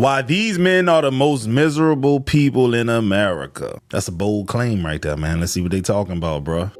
Why these men are the most miserable people in America. That's a bold claim right there, man. Let's see what they talking about, bro.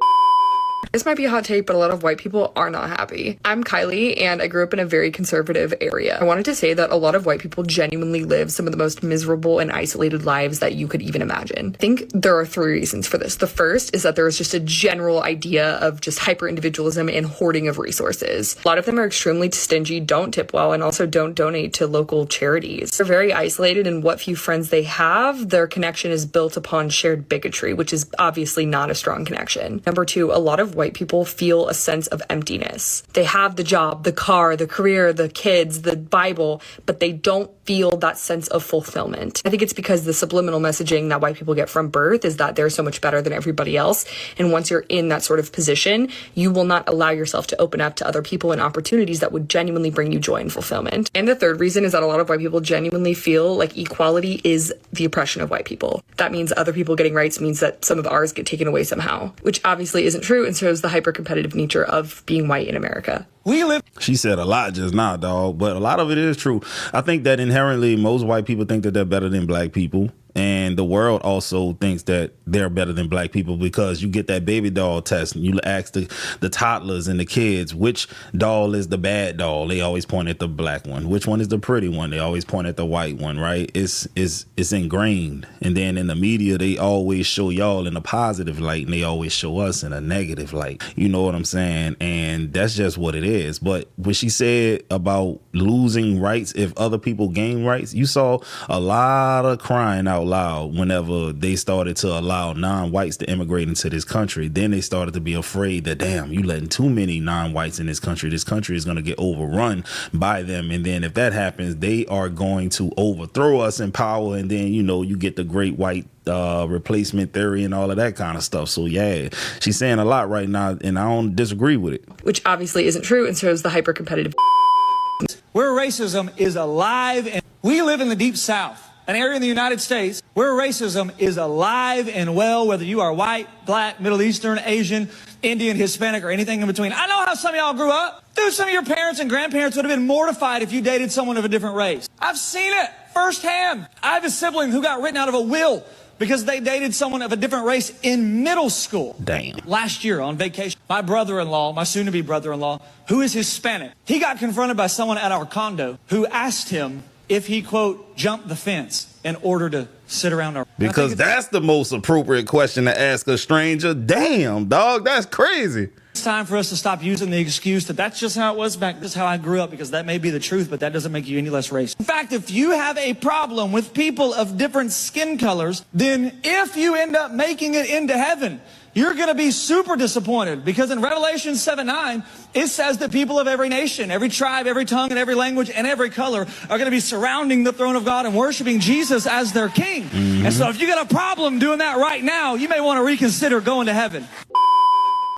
This might be a hot take, but a lot of white people are not happy. I'm Kylie, and I grew up in a very conservative area. I wanted to say that a lot of white people genuinely live some of the most miserable and isolated lives that you could even imagine. I think there are 3 reasons for this. The first is that there is just a general idea of just hyper-individualism and hoarding of resources. A lot of them are extremely stingy, don't tip well, and also don't donate to local charities. They're very isolated, and what few friends they have, their connection is built upon shared bigotry, which is obviously not a strong connection. Number 2, a lot of white people feel a sense of emptiness. They have the job, the car, the career, the kids, the Bible, but they don't feel that sense of fulfillment. I think it's because the subliminal messaging that white people get from birth is that they're so much better than everybody else. And once you're in that sort of position, you will not allow yourself to open up to other people and opportunities that would genuinely bring you joy and fulfillment. And the third reason is that a lot of white people genuinely feel like equality is the oppression of white people. That means other people getting rights means that some of ours get taken away somehow, which obviously isn't true and shows the hyper-competitive nature of being white in America. She said a lot just now, dog, but a lot of it is true. I think that inherently most white people think that they're better than black people. And the world also thinks that they're better than black people because you get that baby doll test and you ask the toddlers and the kids, which doll is the bad doll? They always point at the black one. Which one is the pretty one? They always point at the white one, right? It's ingrained. And then in the media, they always show y'all in a positive light and they always show us in a negative light. You know what I'm saying? And that's just what it is. But what she said about losing rights if other people gain rights, you saw a lot of crying out loud whenever they started to allow non-whites to immigrate into this country. Then they started to be afraid that, damn, you letting too many non-whites in this country is going to get overrun by them. And then if that happens, they are going to overthrow us in power. And then, you know, you get the great white replacement theory and all of that kind of stuff. So yeah, she's saying a lot right now and I don't disagree with it. Which obviously isn't true and shows the hyper-competitive. Where racism is alive, and we live in the Deep South, an area in the United States where racism is alive and well, whether you are white, black, Middle Eastern, Asian, Indian, Hispanic, or anything in between. I know how some of y'all grew up. Dude, some of your parents and grandparents would have been mortified if you dated someone of a different race. I've seen it firsthand. I have a sibling who got written out of a will because they dated someone of a different race in middle school. Damn. Last year on vacation, my brother-in-law, my soon-to-be brother-in-law, who is Hispanic, he got confronted by someone at our condo who asked him if he, quote, jumped the fence in order to sit around our... Because that's the most appropriate question to ask a stranger. Damn, dog, that's crazy. It's time for us to stop using the excuse that that's just how it was back. This is how I grew up, because that may be the truth, but that doesn't make you any less racist. In fact, if you have a problem with people of different skin colors, then if you end up making it into heaven, you're going to be super disappointed, because in Revelation 7:9, it says that people of every nation, every tribe, every tongue, and every language, and every color are going to be surrounding the throne of God and worshiping Jesus as their king. And so if you got a problem doing that right now, you may want to reconsider going to heaven.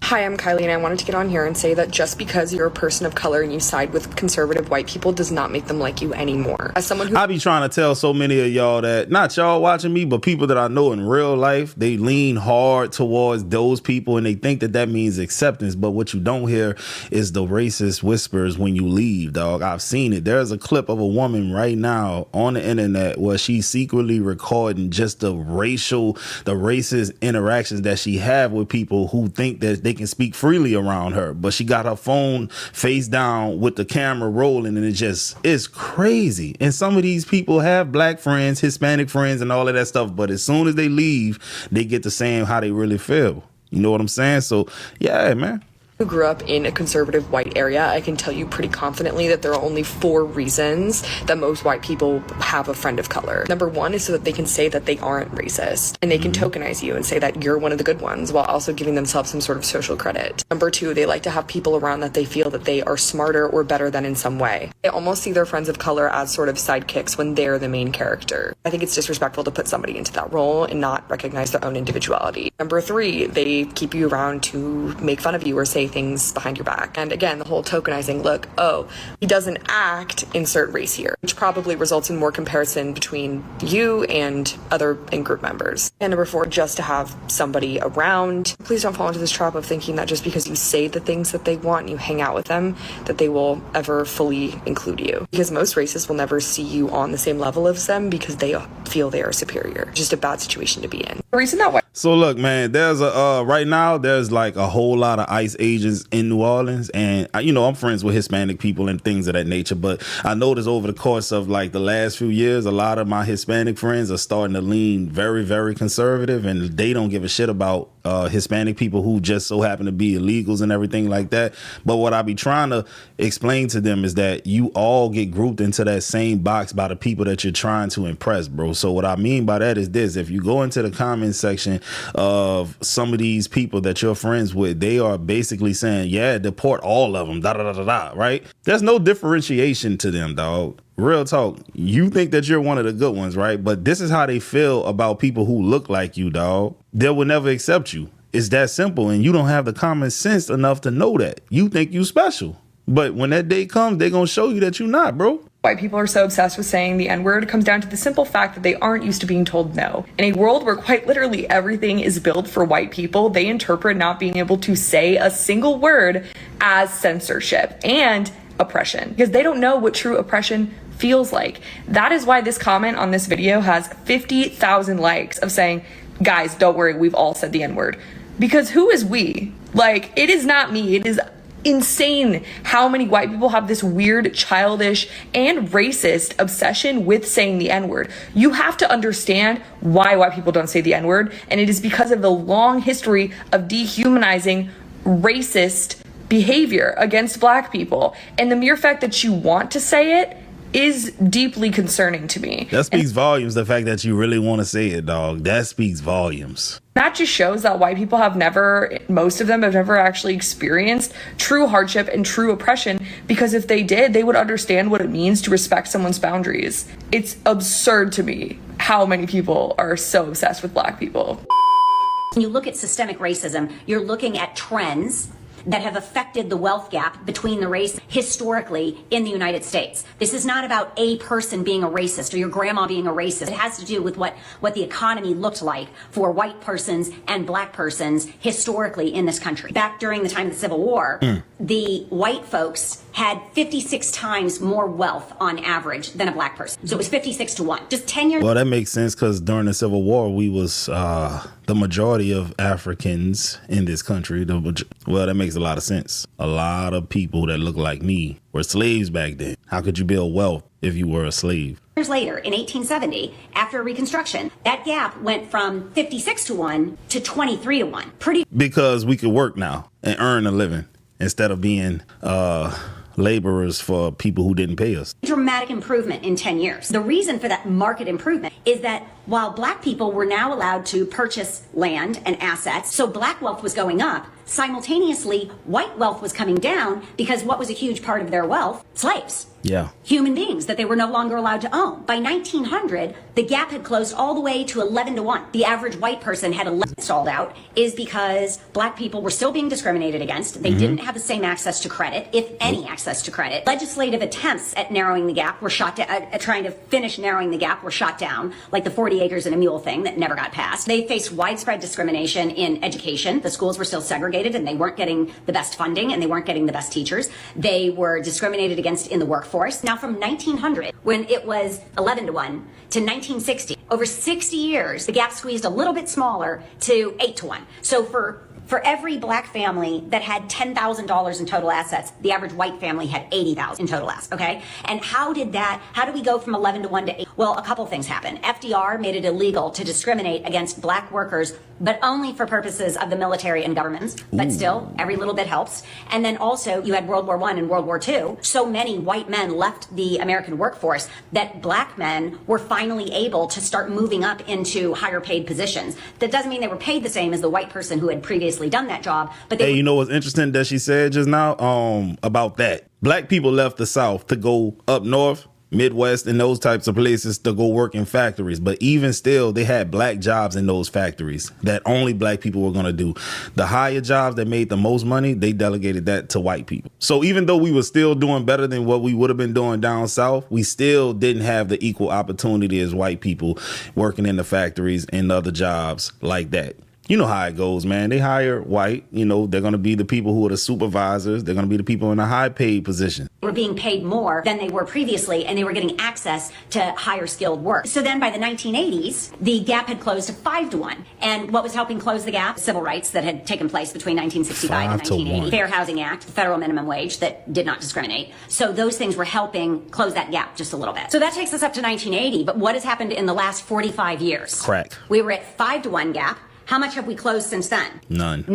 Hi, I'm Kylie, and I wanted to get on here and say that just because you're a person of color and you side with conservative white people does not make them like you anymore. As someone who... I be trying to tell so many of y'all that, not y'all watching me, but people that I know in real life, they lean hard towards those people and they think that that means acceptance. But what you don't hear is the racist whispers when you leave, dog. I've seen it. There's a clip of a woman right now on the internet where she's secretly recording just the racist interactions that she have with people who think that they can speak freely around her, but she got her phone face down with the camera rolling, and it's crazy. And some of these people have black friends, Hispanic friends, and all of that stuff, but as soon as they leave, they get to saying how they really feel. You know what I'm saying? So yeah, man. Who grew up in a conservative white area, I can tell you pretty confidently that there are only 4 reasons that most white people have a friend of color. Number 1 is so that they can say that they aren't racist, and they can tokenize you and say that you're one of the good ones while also giving themselves some sort of social credit. Number 2, they like to have people around that they feel that they are smarter or better than in some way. They almost see their friends of color as sort of sidekicks when they're the main character. I think it's disrespectful to put somebody into that role and not recognize their own individuality. Number 3, they keep you around to make fun of you or say things behind your back. And again, the whole tokenizing look, oh, he doesn't act, insert race here, which probably results in more comparison between you and other in-group members. And number 4, just to have somebody around. Please don't fall into this trap of thinking that just because you say the things that they want and you hang out with them, that they will ever fully include you. Because most racists will never see you on the same level as them because they feel they are superior. Just a bad situation to be in. The reason that So look, man, there's right now there's like a whole lot of ICE agents in New Orleans, and I'm friends with Hispanic people and things of that nature. But I noticed over the course of like the last few years, a lot of my Hispanic friends are starting to lean very, very conservative, and they don't give a shit about Hispanic people who just so happen to be illegals and everything like that. But what I be trying to explain to them is that you all get grouped into that same box by the people that you're trying to impress, bro. So what I mean by that is this: if you go into the comment section of some of these people that you're friends with, they are basically saying, yeah, deport all of them, da da da da da, right? There's no differentiation to them, dog. Real talk. You think that you're one of the good ones, right? But this is how they feel about people who look like you, dog. They will never accept you. It's that simple. And you don't have the common sense enough to know that. You think you special. But when that day comes, they're going to show you that you're not, bro. White people are so obsessed with saying the N-word comes down to the simple fact that they aren't used to being told no. In a world where quite literally everything is built for white people, they interpret not being able to say a single word as censorship and oppression, because they don't know what true oppression feels like. That is why this comment on this video has 50,000 likes of saying, guys, don't worry, we've all said the N-word. Because who is we? Like, it is not me. It is insane how many white people have this weird, childish, and racist obsession with saying the N-word. You have to understand why white people don't say the N-word, and it is because of the long history of dehumanizing racist behavior against black people. And the mere fact that you want to say it is deeply concerning to me. That speaks volumes, the fact that you really want to say it, dog. That speaks volumes. That just shows that white people have never, most of them have never actually experienced true hardship and true oppression, because if they did, they would understand what it means to respect someone's boundaries. It's absurd to me how many people are so obsessed with black people. When you look at systemic racism, you're looking at trends that have affected the wealth gap between the race historically in the United States. This is not about a person being a racist or your grandma being a racist. It has to do with what the economy looked like for white persons and black persons historically in this country. Back during the time of the Civil War, the white folks had 56 times more wealth on average than a black person. So it was 56 to 1. Just 10 years. Well, that makes sense, because during the Civil War, we was the majority of Africans in this country. Well, that makes a lot of sense. A lot of people that look like me were slaves back then. How could you build wealth if you were a slave? Years later, in 1870, after Reconstruction, that gap went from 56 to 1 to 23 to 1. Because we could work now and earn a living instead of being laborers for people who didn't pay us. Dramatic improvement in 10 years. The reason for that market improvement is that while black people were now allowed to purchase land and assets, so black wealth was going up, simultaneously white wealth was coming down, because what was a huge part of their wealth? Slaves. Yeah. Human beings that they were no longer allowed to own. By 1900, the gap had closed all the way to 11 to 1. The average white person had 11 stalled out, is because black people were still being discriminated against. They didn't have the same access to credit, if any access to credit. Legislative attempts at narrowing the gap were shot down, trying to finish narrowing the gap were shot down, like the 40 acres and a mule thing that never got passed. They faced widespread discrimination in education. The schools were still segregated and they weren't getting the best funding and they weren't getting the best teachers. They were discriminated against in the workforce. Now from 1900, when it was 11 to 1, to 1960, over 60 years, the gap squeezed a little bit smaller to 8 to 1. So for every black family that had $10,000 in total assets, the average white family had $80,000 in total assets, okay? And how did we go from 11 to 1 to 8? Well, a couple things happened. FDR made it illegal to discriminate against black workers, but only for purposes of the military and governments. But still, every little bit helps. And then also, you had World War I and World War II. So many white men left the American workforce that black men were finally able to start moving up into higher paid positions. That doesn't mean they were paid the same as the white person who had previously done that job. But hey, you know what's interesting that she said just now about that? Black people left the South to go up north Midwest and those types of places to go work in factories. But even still, they had black jobs in those factories that only black people were going to do. The higher jobs that made the most money, they delegated that to white people. So even though we were still doing better than what we would have been doing down south, we still didn't have the equal opportunity as white people working in the factories and other jobs like that. You know how it goes, man. They hire white, they're going to be the people who are the supervisors. They're going to be the people in a high paid position. Were being paid more than they were previously, and they were getting access to higher skilled work. So then by the 1980s, the gap had closed to 5-1. And what was helping close the gap? Civil rights that had taken place between 1965 and 1980. Fair Housing Act, the federal minimum wage that did not discriminate. So those things were helping close that gap just a little bit. So that takes us up to 1980. But what has happened in the last 45 years? Crack. We were at 5-1 gap. How much have we closed since then? None.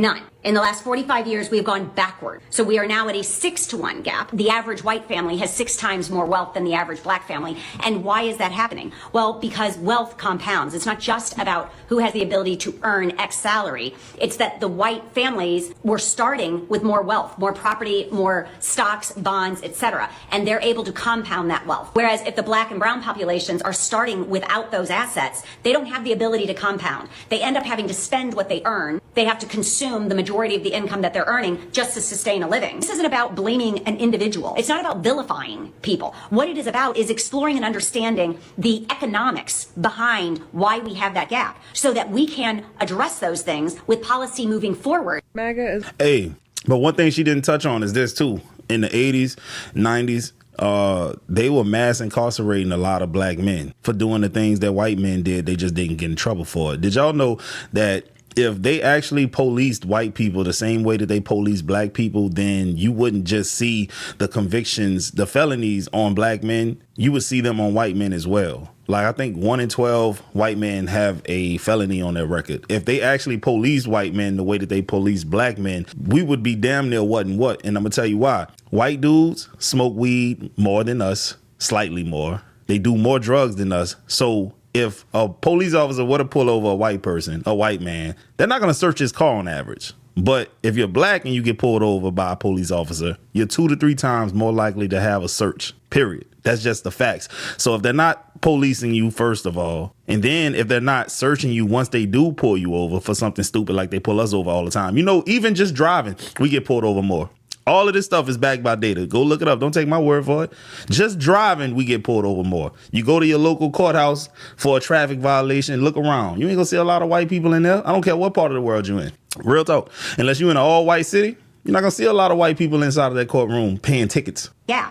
In the last 45 years, we've gone backward. So we are now at a 6-1 gap. The average white family has 6 times more wealth than the average black family. And why is that happening? Well, because wealth compounds. It's not just about who has the ability to earn X salary. It's that the white families were starting with more wealth, more property, more stocks, bonds, etc. And they're able to compound that wealth. Whereas if the black and brown populations are starting without those assets, they don't have the ability to compound. They end up having to spend what they earn. They have to consume the majority of the income that they're earning just to sustain a living. This isn't about blaming an individual. It's not about vilifying people. What it is about is exploring and understanding the economics behind why we have that gap so that we can address those things with policy moving forward. Hey, but one thing she didn't touch on is this too. In the 80s, 90s, they were mass incarcerating a lot of black men for doing the things that white men did. They just didn't get in trouble for it. Did y'all know that if they actually policed white people the same way that they police black people, then you wouldn't just see the convictions, the felonies on black men, you would see them on white men as well. Like, I think 1 in 12 white men have a felony on their record. If they actually police white men the way that they police black men, we would be damn near what and what. And I'm going to tell you why. White dudes smoke weed more than us, slightly more. They do more drugs than us. So if a police officer were to pull over a white person, a white man, they're not going to search his car on average. But if you're black and you get pulled over by a police officer, you're 2 to 3 times more likely to have a search, period. That's just the facts. So if they're not policing you, first of all, and then if they're not searching you once they do pull you over for something stupid like they pull us over all the time, even just driving, we get pulled over more. All of this stuff is backed by data. Go look it up. Don't take my word for it. Just driving, we get pulled over more. You go to your local courthouse for a traffic violation, look around. You ain't gonna see a lot of white people in there. I don't care what part of the world you're in. Real talk. Unless you're in an all-white city, you're not gonna see a lot of white people inside of that courtroom paying tickets. Yeah.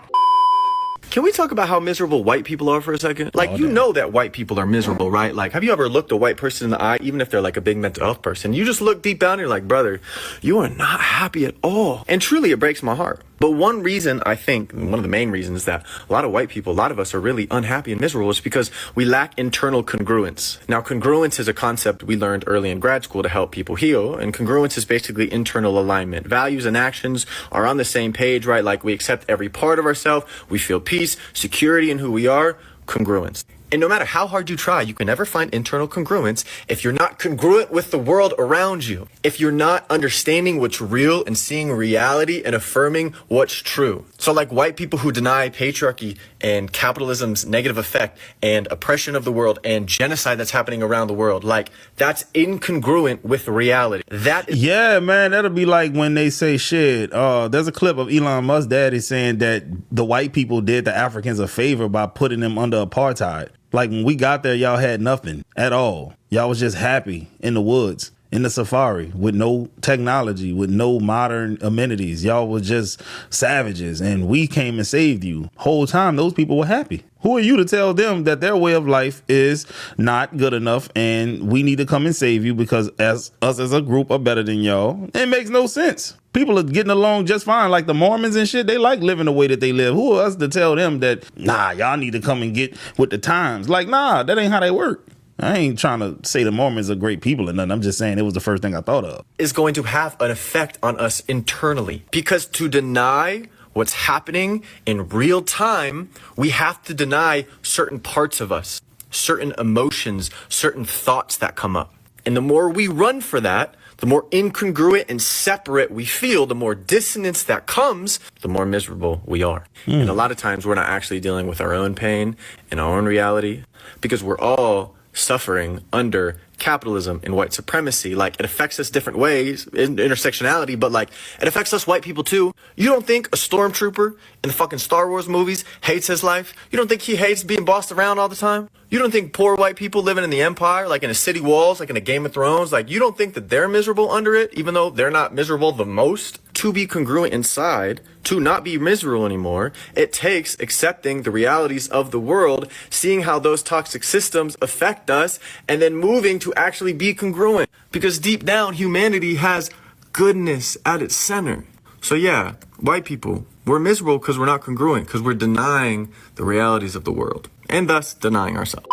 Can we talk about how miserable white people are for a second? Like, you know that white people are miserable, right? Like, have you ever looked a white person in the eye, even if they're like a big mental health person? You just look deep down and you're like, brother, you are not happy at all. And truly, it breaks my heart. But one reason, I think, one of the main reasons that a lot of white people, a lot of us are really unhappy and miserable is because we lack internal congruence. Now, congruence is a concept we learned early in grad school to help people heal. And congruence is basically internal alignment. Values and actions are on the same page, right? Like, we accept every part of ourselves. We feel peace, security in who we are. Congruence. And no matter how hard you try, you can never find internal congruence if you're not congruent with the world around you. If you're not understanding what's real and seeing reality and affirming what's true. So like white people who deny patriarchy and capitalism's negative effect and oppression of the world and genocide that's happening around the world, like that's incongruent with reality. Yeah, man, that'll be like when they say shit. There's a clip of Elon Musk's daddy saying that the white people did the Africans a favor by putting them under apartheid. Like when we got there, y'all had nothing at all. Y'all was just happy in the woods, in the safari, with no technology, with no modern amenities. Y'all was just savages, and we came and saved you. Whole time, those people were happy. Who are you to tell them that their way of life is not good enough and we need to come and save you because us as a group are better than y'all? It makes no sense. People are getting along just fine. Like the Mormons and shit, they like living the way that they live. Who are us to tell them that, nah, y'all need to come and get with the times? Like, nah, that ain't how they work. I ain't trying to say the Mormons are great people or nothing. I'm just saying it was the first thing I thought of. Is going to have an effect on us internally. Because to deny what's happening in real time, we have to deny certain parts of us, certain emotions, certain thoughts that come up. And the more we run for that, The more incongruent and separate we feel, the more dissonance that comes, the more miserable we are. And a lot of times we're not actually dealing with our own pain and our own reality, because we're all suffering under capitalism and white supremacy. Like, it affects us different ways in intersectionality, but like, it affects us white people too. You don't think a stormtrooper in the fucking Star Wars movies hates his life? You don't think he hates being bossed around all the time? You don't think poor white people living in the empire, like in the city walls, like in a Game of Thrones, like, you don't think that they're miserable under it, even though they're not miserable the most? To be congruent inside, to not be miserable anymore, it takes accepting the realities of the world, seeing how those toxic systems affect us, and then moving to actually be congruent. Because deep down, humanity has goodness at its center. So yeah, white people, we're miserable because we're not congruent, because we're denying the realities of the world, and thus denying ourselves.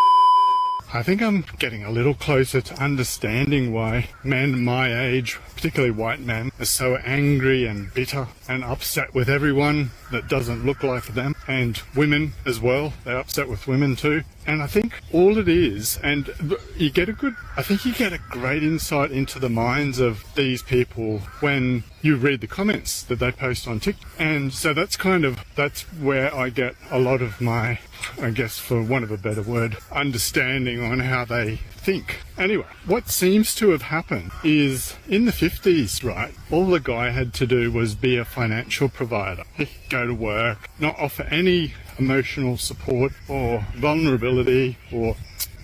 I think I'm getting a little closer to understanding why men my age, particularly white men, are so angry and bitter and upset with everyone that doesn't look like them, and women as well. They're upset with women too. And I think all it is, and you get a great insight into the minds of these people when you read the comments that they post on TikTok. And so that's where I get a lot of my, I guess for want of a better word, understanding on how they think. Anyway, what seems to have happened is in the 50s, right, all the guy had to do was be a financial provider. He'd go to work, not offer any emotional support or vulnerability or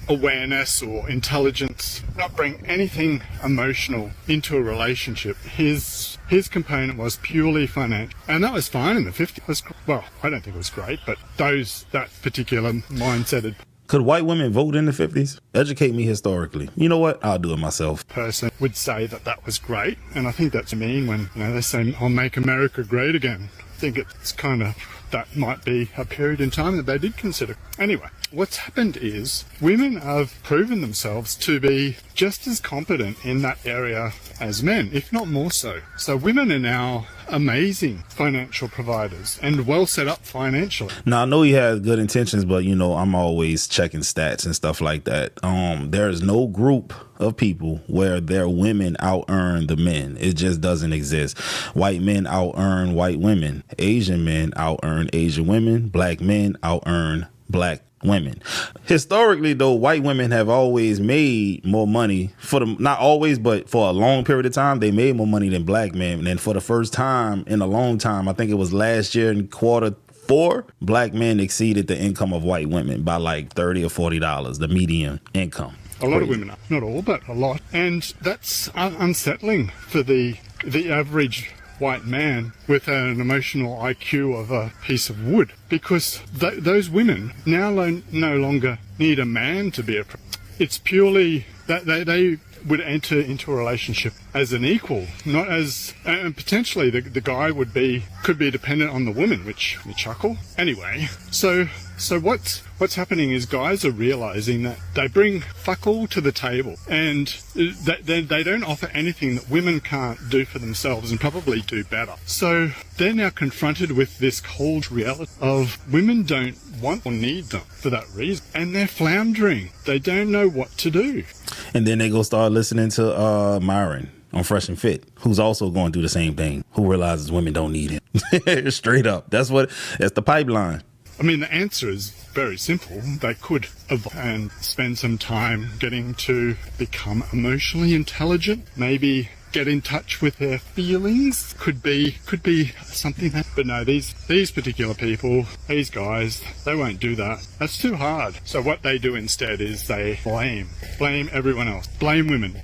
awareness or intelligence, not bring anything emotional into a relationship. His component was purely financial, and that was fine in the 50s. Well, I don't think it was great, but that particular mindset. Could white women vote in the 50s? Educate me historically. You know what? I'll do it myself. Person would say that was great, and I think that's mean when they say, "I'll make America great again." I think it's kind of, that might be a period in time that they did consider. Anyway, what's happened is women have proven themselves to be just as competent in that area as men, if not more so. So women are now amazing financial providers and well set up financially. Now, I know he has good intentions, but I'm always checking stats and stuff like that. There is no group of people where their women out earn the men. It just doesn't exist. White men out earn white women. Asian men out earn Asian women. Black men out earn black women. Historically, though, white women have always made more money not always, but for a long period of time, they made more money than black men. And for the first time in a long time, I think it was last year in Q4, black men exceeded the income of white women by like $30 or $40, the median income. A lot of women are, not all, but a lot. And that's unsettling for the average white man with an emotional IQ of a piece of wood, because those women now no longer need a man to be it's purely that they would enter into a relationship as an equal, not as, and potentially the guy could be dependent on the woman, which we chuckle. Anyway, so what's happening is guys are realizing that they bring fuck all to the table, and they don't offer anything that women can't do for themselves and probably do better. So they're now confronted with this cold reality of women don't want or need them for that reason, and they're floundering. They don't know what to do. And then they go start listening to Myron on Fresh and Fit, who's also going through the same thing, who realizes women don't need him. Straight up. That's the pipeline. I mean, the answer is very simple. They could evolve and spend some time getting to become emotionally intelligent, maybe get in touch with their feelings. Could be something that, but no, these particular people, these guys, they won't do that. That's too hard. So what they do instead is they blame everyone else, blame women,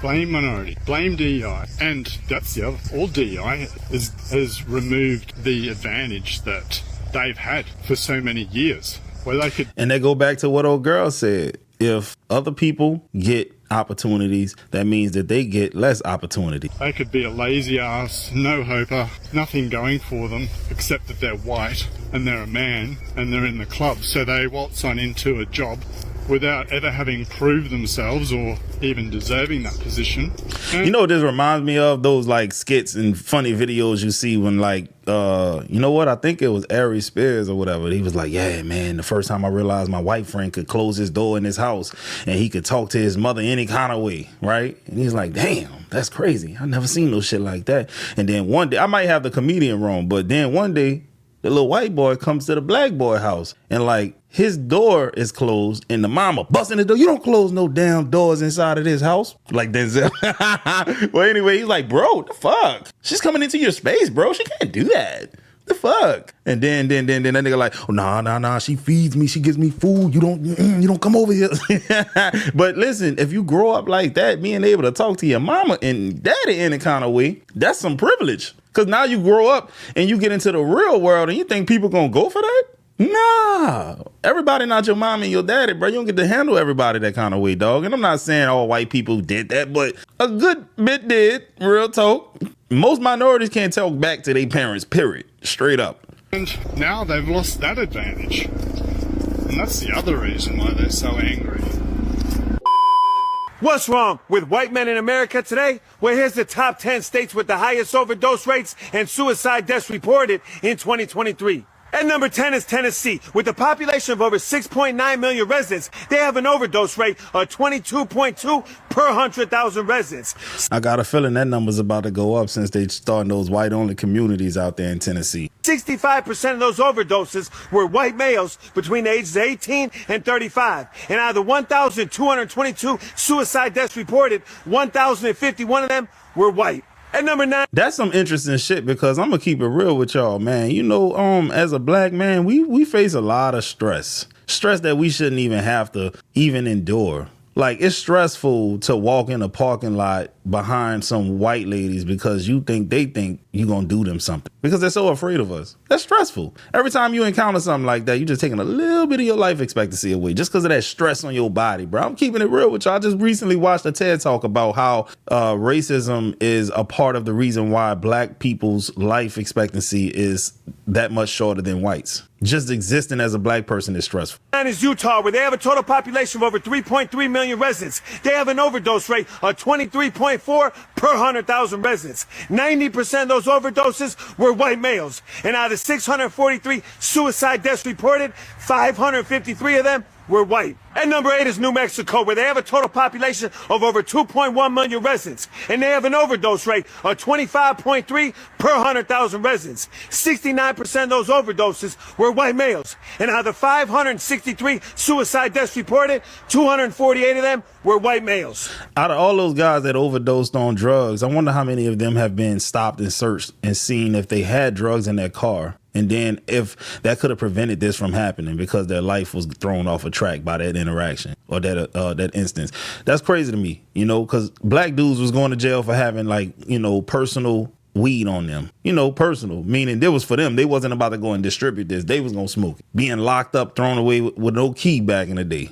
blame minority, blame DEI, and that's the other. All DEI has removed the advantage that they've had for so many years, where they could. And they go back to what old girl said: if other people get opportunities, that means that they get less opportunity. They could be a lazy ass, no hoper, nothing going for them except that they're white and they're a man and they're in the club. So they waltz on into a job without ever having proved themselves or even deserving that position. You know what this reminds me of? Those like skits and funny videos you see when like, you know what? I think it was Ari Spears or whatever. He was like, yeah, man, the first time I realized my white friend could close his door in his house and he could talk to his mother any kind of way, right? And he's like, damn, that's crazy. I never seen no shit like that. And then one day, I might have the comedian wrong, but then one day, the little white boy comes to the black boy house and like his door is closed and the mama busting the door. You don't close no damn doors inside of this house. Like Denzel. Well, anyway, he's like, bro, the fuck? She's coming into your space, bro. She can't do that. The fuck? And then that nigga like, oh, nah. She feeds me. She gives me food. You don't come over here. But listen, if you grow up like that, being able to talk to your mama and daddy in a kind of way, that's some privilege. Because now you grow up and you get into the real world and you think people gonna go for that? Nah. Everybody not your mom and your daddy, bro. You don't get to handle everybody that kind of way, dog. And I'm not saying all white people did that, but a good bit did. Real talk. Most minorities can't talk back to their parents, period. Straight up. And now they've lost that advantage. And that's the other reason why they're so angry. What's wrong with white men in America today? Well, here's the top 10 states with the highest overdose rates and suicide deaths reported in 2023. At number 10 is Tennessee. With a population of over 6.9 million residents, they have an overdose rate of 22.2 per 100,000 residents. I got a feeling that number's about to go up since they starting those white-only communities out there in Tennessee. 65% of those overdoses were white males between the ages of 18 and 35. And out of the 1,222 suicide deaths reported, 1,051 of them were white. At number 9. That's some interesting shit because I'm gonna keep it real with y'all, man. You know, as a black man, we face a lot of stress that we shouldn't even have to even endure. Like, it's stressful to walk in a parking lot behind some white ladies because they think you gonna do them something because they're so afraid of us. That's stressful. Every time you encounter something like that, you're just taking a little bit of your life expectancy away just because of that stress on your body, bro. I'm keeping it real with y'all. I just recently watched a TED talk about how racism is a part of the reason why black people's life expectancy is that much shorter than whites. Just existing as a black person is stressful. And is Utah, where they have a total population of over 3.3 million residents. They have an overdose rate of 23.4 per 100,000 residents. 90% of those overdoses were white males. And out of 643 suicide deaths reported, 553 of them were white. At number 8 is New Mexico, where they have a total population of over 2.1 million residents, and they have an overdose rate of 25.3 per 100,000 residents. 69% of those overdoses were white males, and out of the 563 suicide deaths reported, 248 of them were white males. Out of all those guys that overdosed on drugs, I wonder how many of them have been stopped and searched and seen if they had drugs in their car. And then if that could have prevented this from happening because their life was thrown off a track by that interaction or that instance. That's crazy to me, you know, because black dudes was going to jail for having personal weed on them, personal, meaning it was for them. They wasn't about to go and distribute this. They was going to smoke it. Being locked up, thrown away with no key back in the day.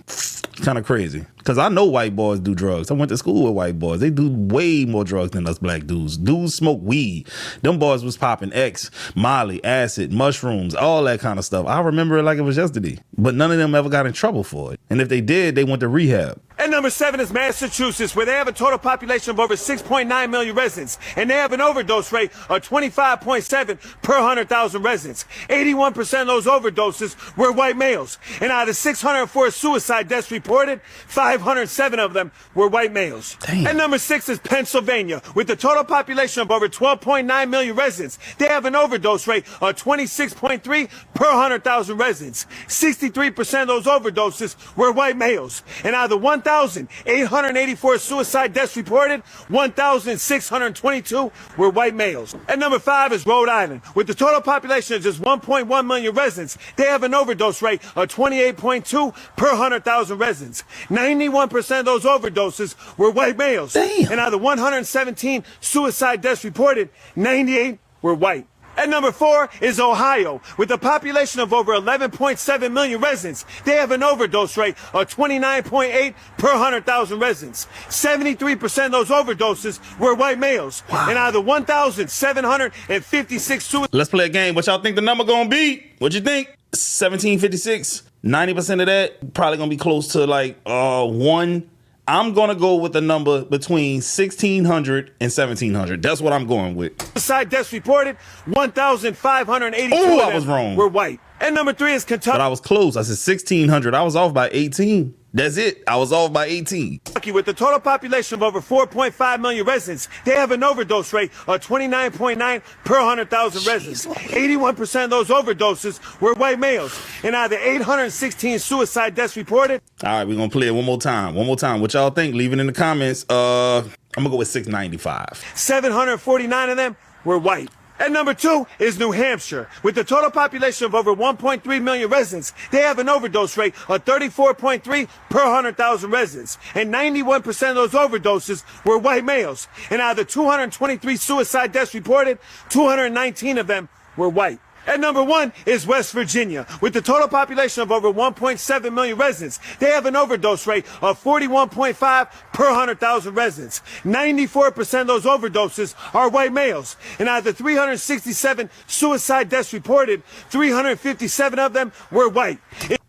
Kind of crazy. Because I know white boys do drugs. I went to school with white boys. They do way more drugs than us black dudes. Dudes smoke weed. Them boys was popping X, Molly, acid, mushrooms, all that kind of stuff. I remember it like it was yesterday. But none of them ever got in trouble for it. And if they did, they went to rehab. At number 7 is Massachusetts, where they have a total population of over 6.9 million residents, and they have an overdose rate of 25.7 per 100,000 residents. 81% of those overdoses were white males, and out of 604 suicide deaths reported, 507 of them were white males. Damn. At number 6 is Pennsylvania, with a total population of over 12.9 million residents. They have an overdose rate of 26.3 per 100,000 residents. 63% of those overdoses were white males, and out of the 1,884 suicide deaths reported, 1,622 were white males. At number 5 is Rhode Island. With the total population of just 1.1 million residents, they have an overdose rate of 28.2 per 100,000 residents. 91% of those overdoses were white males. Damn. And out of the 117 suicide deaths reported, 98 were white. At number 4 is Ohio. With a population of over 11.7 million residents, they have an overdose rate of 29.8 per 100,000 residents. 73% of those overdoses were white males. Wow. And out of the 1,756 suicides... Let's play a game. What y'all think the number gonna be? What you think? 1756. 90% of that probably gonna be close to like 1. I'm gonna go with a number between 1,600 and 1,700. That's what I'm going with. Suicide deaths reported, 1,582 Oh, of I was them wrong. were white. And number 3 is Kentucky. But I was close. I said 1,600. I was off by 18. That's it. I was off by 18. With the total population of over 4.5 million residents, they have an overdose rate of 29.9 per 100,000 residents. 81% of those overdoses were white males. And out of the 816 suicide deaths reported. All right, we're going to play it one more time. One more time. What y'all think? Leave it in the comments. I'm going to go with 695. 749 of them were white. And number 2 is New Hampshire. With the total population of over 1.3 million residents, they have an overdose rate of 34.3 per 100,000 residents. And 91% of those overdoses were white males. And out of the 223 suicide deaths reported, 219 of them were white. And number 1 is West Virginia. With the total population of over 1.7 million residents, they have an overdose rate of 41.5 per 100,000 residents. 94% of those overdoses are white males. And out of the 367 suicide deaths reported, 357 of them were white.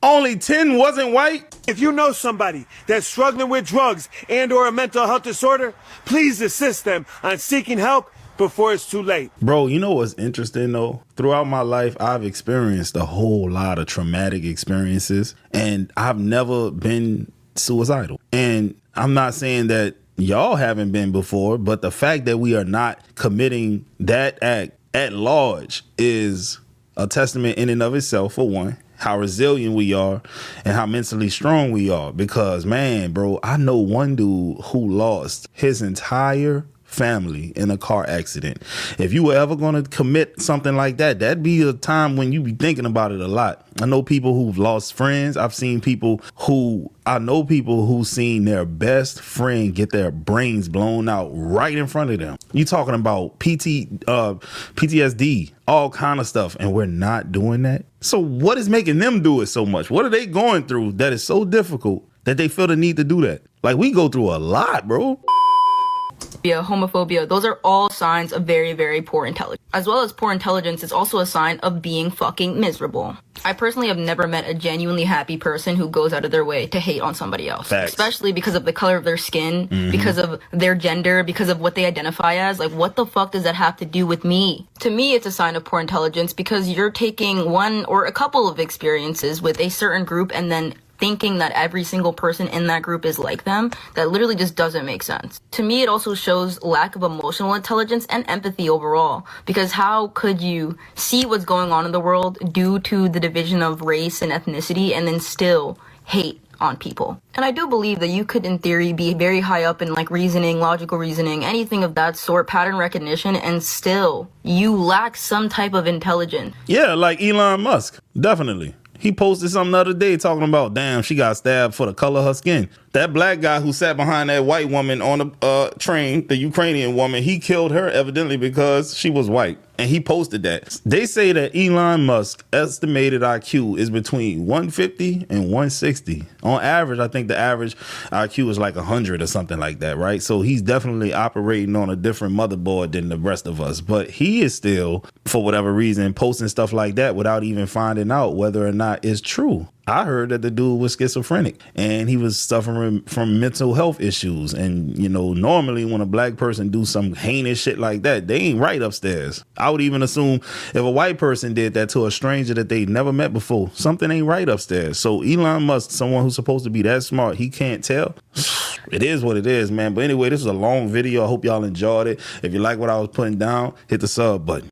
Only 10 wasn't white? If you know somebody that's struggling with drugs and or a mental health disorder, please assist them on seeking help before it's too late. Bro, you know what's interesting though? Throughout my life, I've experienced a whole lot of traumatic experiences, and I've never been suicidal. And I'm not saying that y'all haven't been before, but the fact that we are not committing that act at large is a testament in and of itself, for one, how resilient we are and how mentally strong we are. Because, man, bro, I know one dude who lost his entire family in a car accident. If you were ever going to commit something like that, that'd be a time when you be thinking about it a lot. I know people who've lost friends. I know people who've seen their best friend get their brains blown out right in front of them. You talking about PTSD, all kind of stuff, and we're not doing that. So what is making them do it so much? What are they going through that is so difficult that they feel the need to do that? Like, we go through a lot, bro. Homophobia, those are all signs of very, very poor intelligence. As well as poor intelligence is also a sign of being fucking miserable. I personally have never met a genuinely happy person who goes out of their way to hate on somebody else. Facts. Especially because of the color of their skin, because of their gender, because of what they identify as. Like, what the fuck does that have to do with me? To me, it's a sign of poor intelligence because you're taking one or a couple of experiences with a certain group and then thinking that every single person in that group is like them. That literally just doesn't make sense. To me, it also shows lack of emotional intelligence and empathy overall, because how could you see what's going on in the world due to the division of race and ethnicity and then still hate on people? And I do believe that you could in theory be very high up in like reasoning, logical reasoning, anything of that sort, pattern recognition, and still you lack some type of intelligence. Yeah, like Elon Musk, definitely. He posted something the other day talking about, damn, she got stabbed for the color of her skin. That black guy who sat behind that white woman on the train, the Ukrainian woman, he killed her evidently because she was white. And he posted that. They say that Elon Musk estimated IQ is between 150 and 160. On average, I think the average IQ is like 100 or something like that, right? So he's definitely operating on a different motherboard than the rest of us. But he is still, for whatever reason, posting stuff like that without even finding out whether or not it's true. I heard that the dude was schizophrenic and he was suffering from mental health issues. And, you know, normally when a black person do some heinous shit like that, they ain't right upstairs. I would even assume if a white person did that to a stranger that they never met before, something ain't right upstairs. So Elon Musk, someone who's supposed to be that smart, he can't tell. It is what it is, man. But anyway, this is a long video. I hope y'all enjoyed it. If you like what I was putting down, hit the sub button.